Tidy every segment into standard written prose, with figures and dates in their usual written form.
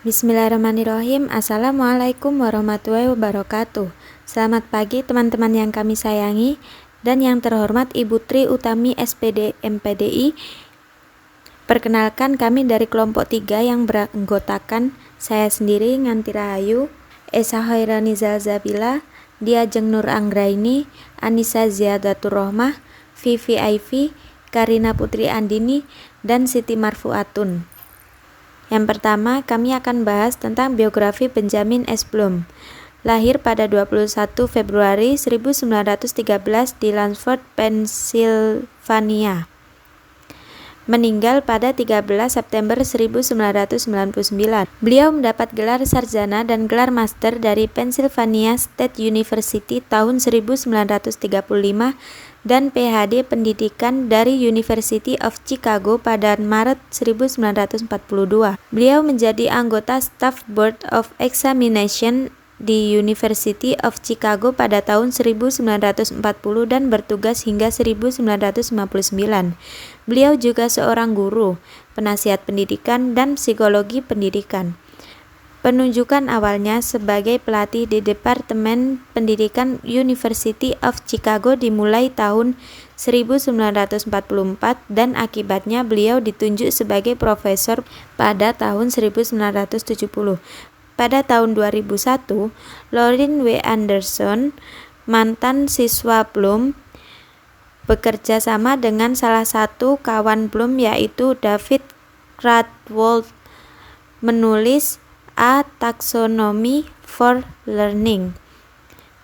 Bismillahirrahmanirrahim. Assalamualaikum warahmatullahi wabarakatuh. Selamat pagi teman-teman yang kami sayangi dan yang terhormat Ibu Tri Utami SPD MPDI. Perkenalkan, kami dari kelompok 3 yang beranggotakan saya sendiri Nganti Rahayu, Esa Hoirani Zalzabila, Diajeng Nur Anggraini, Anissa Ziyadatur Rohmah, Vivi Aifi, Karina Putri Andini, dan Siti Marfuatun. Yang pertama, kami akan bahas tentang biografi Benjamin S. Bloom. Lahir pada 21 Februari 1913 di Lansford, Pennsylvania. Meninggal pada 13 September 1999. Beliau mendapat gelar sarjana dan gelar master dari Pennsylvania State University tahun 1935 dan PhD pendidikan dari University of Chicago pada Maret 1942. Beliau menjadi anggota Staff Board of Examination di University of Chicago pada tahun 1940 dan bertugas hingga 1959. Beliau juga seorang guru, penasihat pendidikan, dan psikologi pendidikan. Penunjukan awalnya sebagai pelatih di Departemen Pendidikan University of Chicago dimulai tahun 1944 dan akibatnya beliau ditunjuk sebagai profesor pada tahun 1970. Pada tahun 2001, Lorin W. Anderson, mantan siswa Bloom, bekerja sama dengan salah satu kawan Bloom yaitu David Cradwell menulis A Taxonomy for Learning,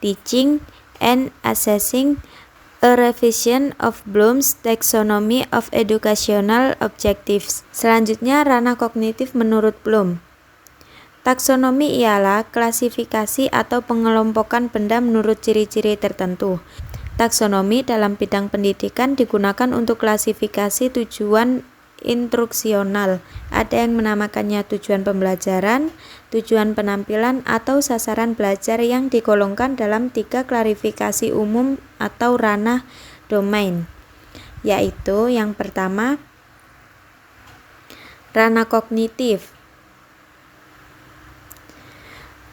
Teaching, and Assessing, a revision of Bloom's Taxonomy of Educational Objectives. Selanjutnya, ranah kognitif menurut Bloom. Taksonomi ialah klasifikasi atau pengelompokan benda menurut ciri-ciri tertentu. Taksonomi dalam bidang pendidikan digunakan untuk klasifikasi tujuan instruksional. Ada yang menamakannya tujuan pembelajaran, tujuan penampilan, atau sasaran belajar yang digolongkan dalam 3 klasifikasi umum atau ranah domain, yaitu yang pertama, ranah kognitif.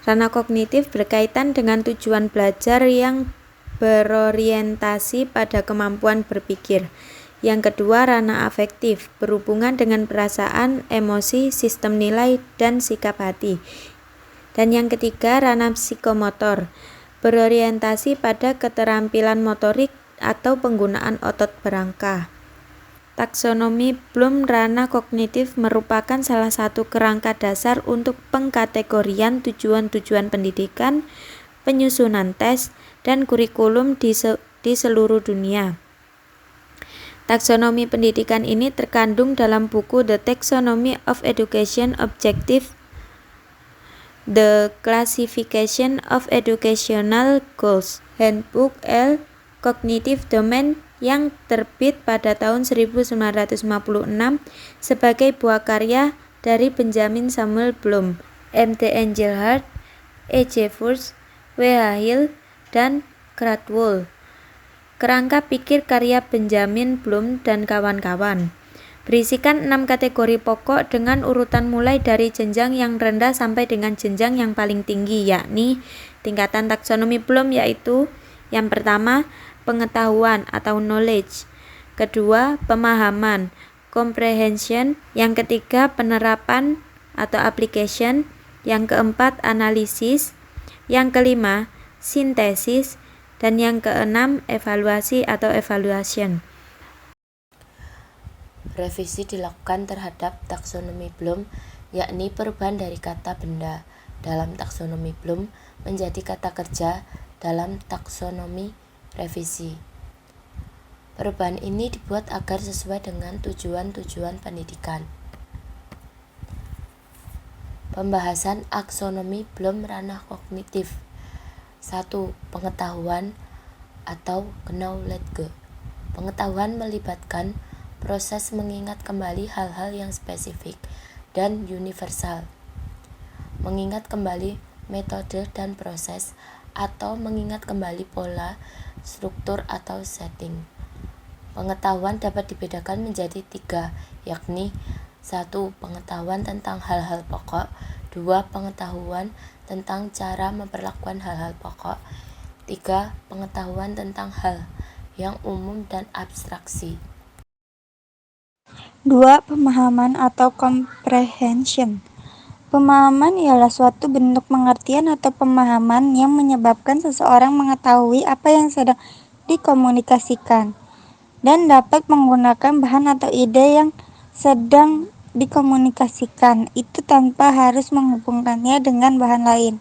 Ranah kognitif berkaitan dengan tujuan belajar yang berorientasi pada kemampuan berpikir. Yang kedua, ranah afektif, berhubungan dengan perasaan, emosi, sistem nilai, dan sikap hati. Dan yang ketiga, ranah psikomotor, berorientasi pada keterampilan motorik atau penggunaan otot berangka. Taksonomi Bloom ranah kognitif merupakan salah satu kerangka dasar untuk pengkategorian tujuan-tujuan pendidikan, penyusunan tes, dan kurikulum di seluruh dunia. Taksonomi pendidikan ini terkandung dalam buku The Taxonomy of Education Objective, The Classification of Educational Goals, Handbook L. Cognitive Domain yang terbit pada tahun 1956 sebagai buah karya dari Benjamin Samuel Bloom, M.T. Engelhardt, E.J. Furst, W.H. Hill, dan Cradwell. Kerangka pikir karya Benjamin Bloom dan kawan-kawan berisikan 6 kategori pokok dengan urutan mulai dari jenjang yang rendah sampai dengan jenjang yang paling tinggi, yakni tingkatan taksonomi Bloom, yaitu yang pertama, pengetahuan atau knowledge, kedua, pemahaman, comprehension, yang ketiga, penerapan atau application, yang keempat, analisis, yang kelima, sintesis, dan yang keenam, evaluasi atau evaluation. Revisi dilakukan terhadap taksonomi Bloom, yakni perubahan dari kata benda dalam taksonomi Bloom menjadi kata kerja dalam taksonomi revisi. Perubahan ini dibuat agar sesuai dengan tujuan-tujuan pendidikan. Pembahasan aksonomi Bloom ranah kognitif. 1. Pengetahuan atau knowledge. Pengetahuan melibatkan proses mengingat kembali hal-hal yang spesifik dan universal, mengingat kembali metode dan proses, atau mengingat kembali pola, struktur, atau setting. Pengetahuan dapat dibedakan menjadi 3, yakni 1. Pengetahuan tentang hal-hal pokok, 2. Pengetahuan tentang cara memperlakukan hal-hal pokok. 3. Pengetahuan tentang hal yang umum dan abstraksi. 2. Pemahaman atau comprehension. Pemahaman ialah suatu bentuk pengertian atau pemahaman yang menyebabkan seseorang mengetahui apa yang sedang dikomunikasikan dan dapat menggunakan bahan atau ide yang sedang dikomunikasikan itu tanpa harus menghubungkannya dengan bahan lain.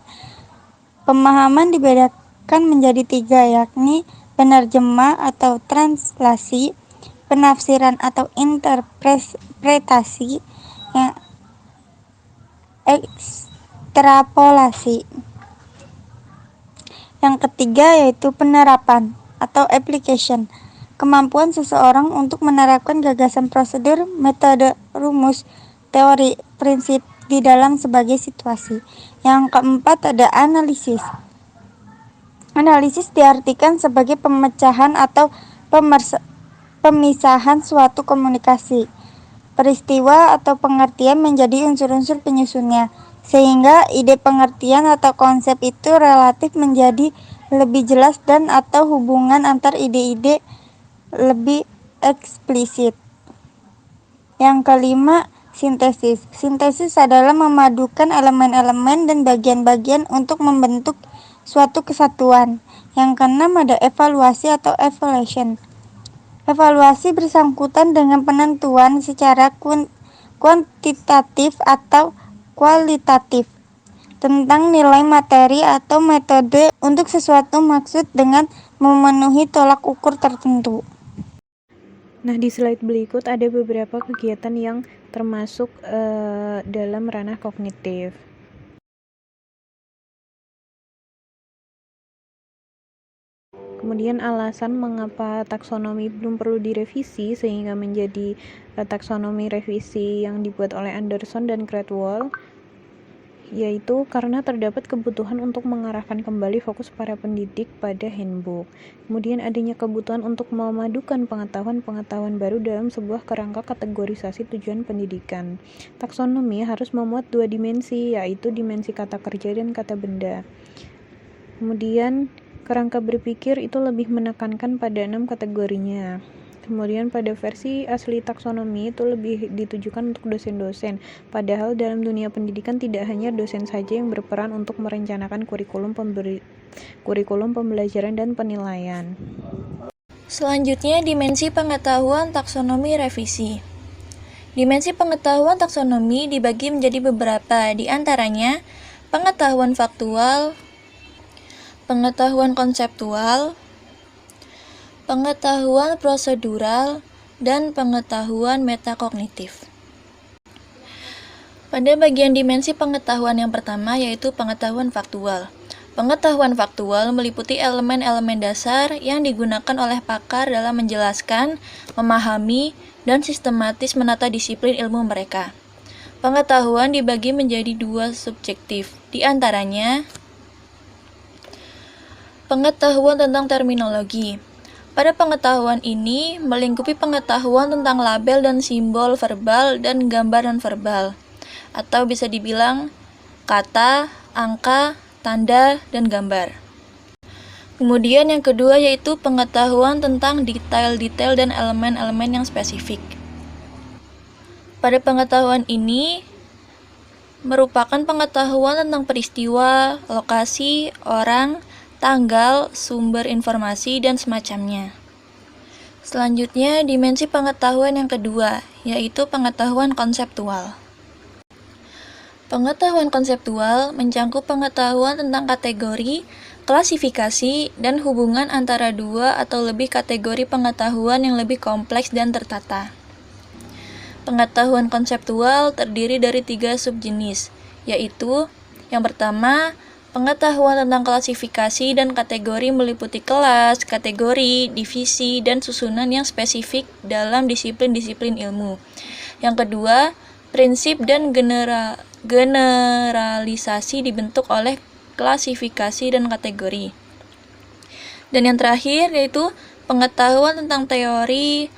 Pemahaman dibedakan menjadi 3, yakni penerjemah atau translasi, penafsiran atau interpretasi, ekstrapolasi. Yang ketiga yaitu penerapan atau application. Kemampuan seseorang untuk menerapkan gagasan, prosedur, metode, rumus, teori, prinsip di dalam sebagai situasi. Yang keempat ada analisis. Analisis diartikan sebagai pemecahan atau pemisahan suatu komunikasi, peristiwa atau pengertian menjadi unsur-unsur penyusunnya, sehingga ide pengertian atau konsep itu relatif menjadi lebih jelas dan atau hubungan antar ide-ide lebih eksplisit. Yang kelima, sintesis. Sintesis adalah memadukan elemen-elemen dan bagian-bagian untuk membentuk suatu kesatuan. Yang keenam ada evaluasi atau evaluation. Evaluasi bersangkutan dengan penentuan secara kuantitatif atau kualitatif tentang nilai materi atau metode untuk sesuatu maksud dengan memenuhi tolak ukur tertentu. Nah, di slide berikut ada beberapa kegiatan yang termasuk dalam ranah kognitif. Kemudian alasan mengapa taksonomi belum perlu direvisi sehingga menjadi taksonomi revisi yang dibuat oleh Anderson dan Cradwell, yaitu karena terdapat kebutuhan untuk mengarahkan kembali fokus para pendidik pada handbook. Kemudian adanya kebutuhan untuk memadukan pengetahuan-pengetahuan baru dalam sebuah kerangka kategorisasi tujuan pendidikan. Taksonomi harus memuat 2 dimensi, yaitu dimensi kata kerja dan kata benda. Kemudian kerangka berpikir itu lebih menekankan pada 6 kategorinya. Kemudian pada versi asli taksonomi itu lebih ditujukan untuk dosen-dosen, padahal dalam dunia pendidikan tidak hanya dosen saja yang berperan untuk merencanakan kurikulum pembelajaran dan penilaian. Selanjutnya, dimensi pengetahuan taksonomi revisi. Dimensi pengetahuan taksonomi dibagi menjadi beberapa, di antaranya pengetahuan faktual, pengetahuan konseptual, pengetahuan prosedural, dan pengetahuan metakognitif. Pada bagian dimensi pengetahuan yang pertama yaitu pengetahuan faktual. Pengetahuan faktual meliputi elemen-elemen dasar yang digunakan oleh pakar dalam menjelaskan, memahami, dan sistematis menata disiplin ilmu mereka. Pengetahuan dibagi menjadi 2 subjektif, di antaranya pengetahuan tentang terminologi. Pada pengetahuan ini melingkupi pengetahuan tentang label dan simbol verbal dan gambar non-verbal, atau bisa dibilang kata, angka, tanda, dan gambar. Kemudian yang kedua yaitu pengetahuan tentang detail-detail dan elemen-elemen yang spesifik. Pada pengetahuan ini merupakan pengetahuan tentang peristiwa, lokasi, orang, tanggal, sumber informasi, dan semacamnya. Selanjutnya, dimensi pengetahuan yang kedua, yaitu pengetahuan konseptual. Pengetahuan konseptual mencangkup pengetahuan tentang kategori, klasifikasi, dan hubungan antara 2 atau lebih kategori pengetahuan yang lebih kompleks dan tertata. Pengetahuan konseptual terdiri dari 3 subjenis, yaitu yang pertama, pengetahuan tentang klasifikasi dan kategori meliputi kelas, kategori, divisi, dan susunan yang spesifik dalam disiplin-disiplin ilmu. Yang kedua, prinsip dan generalisasi dibentuk oleh klasifikasi dan kategori. Dan yang terakhir yaitu pengetahuan tentang teori,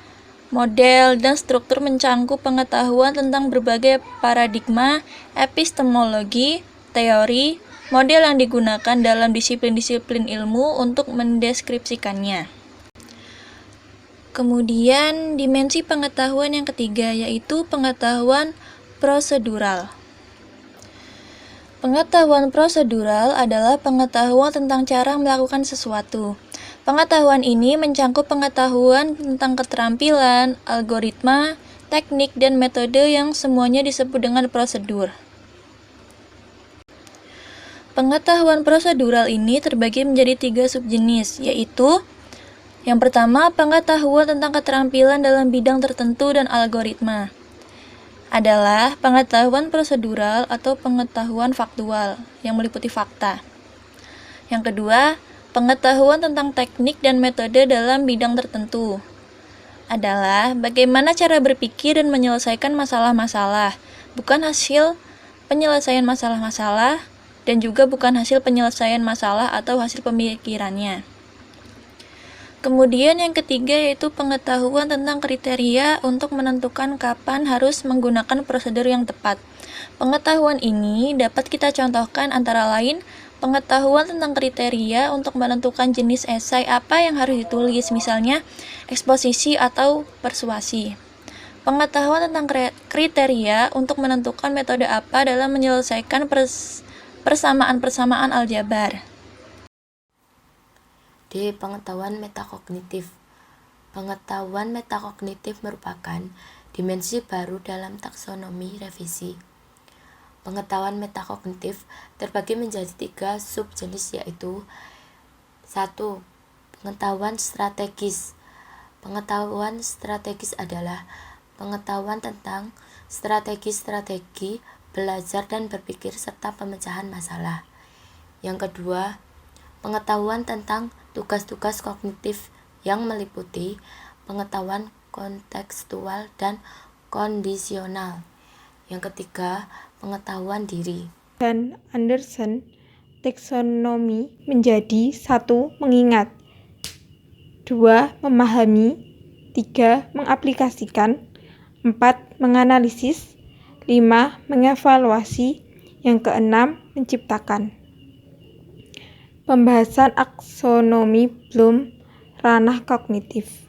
model, dan struktur mencangkup pengetahuan tentang berbagai paradigma, epistemologi, teori, model yang digunakan dalam disiplin-disiplin ilmu untuk mendeskripsikannya. Kemudian, dimensi pengetahuan yang ketiga yaitu pengetahuan prosedural. Pengetahuan prosedural adalah pengetahuan tentang cara melakukan sesuatu. Pengetahuan ini mencangkup pengetahuan tentang keterampilan, algoritma, teknik, dan metode yang semuanya disebut dengan prosedur. Pengetahuan prosedural ini terbagi menjadi 3 subjenis, yaitu yang pertama, pengetahuan tentang keterampilan dalam bidang tertentu dan algoritma adalah pengetahuan prosedural atau pengetahuan faktual yang meliputi fakta. Yang kedua, pengetahuan tentang teknik dan metode dalam bidang tertentu adalah bagaimana cara berpikir dan menyelesaikan masalah-masalah, bukan hasil penyelesaian masalah-masalah dan juga bukan hasil penyelesaian masalah atau hasil pemikirannya. Kemudian yang ketiga yaitu pengetahuan tentang kriteria untuk menentukan kapan harus menggunakan prosedur yang tepat. Pengetahuan ini dapat kita contohkan antara lain pengetahuan tentang kriteria untuk menentukan jenis esai apa yang harus ditulis, misalnya eksposisi atau persuasi. Pengetahuan tentang kriteria untuk menentukan metode apa dalam menyelesaikan persamaan-persamaan aljabar. D. Pengetahuan metakognitif. Pengetahuan metakognitif merupakan dimensi baru dalam taksonomi revisi. Pengetahuan metakognitif terbagi menjadi 3 subjenis yaitu 1. Pengetahuan strategis. Pengetahuan strategis adalah pengetahuan tentang strategi-strategi belajar dan berpikir serta pemecahan masalah. Yang kedua, pengetahuan tentang tugas-tugas kognitif yang meliputi pengetahuan kontekstual dan kondisional. Yang ketiga, pengetahuan diri. Dan Anderson, taksonomi menjadi 1. Mengingat 2. Memahami 3. Mengaplikasikan 4. Menganalisis 5. Mengevaluasi yang keenam, menciptakan. Pembahasan aksonomi Bloom ranah kognitif.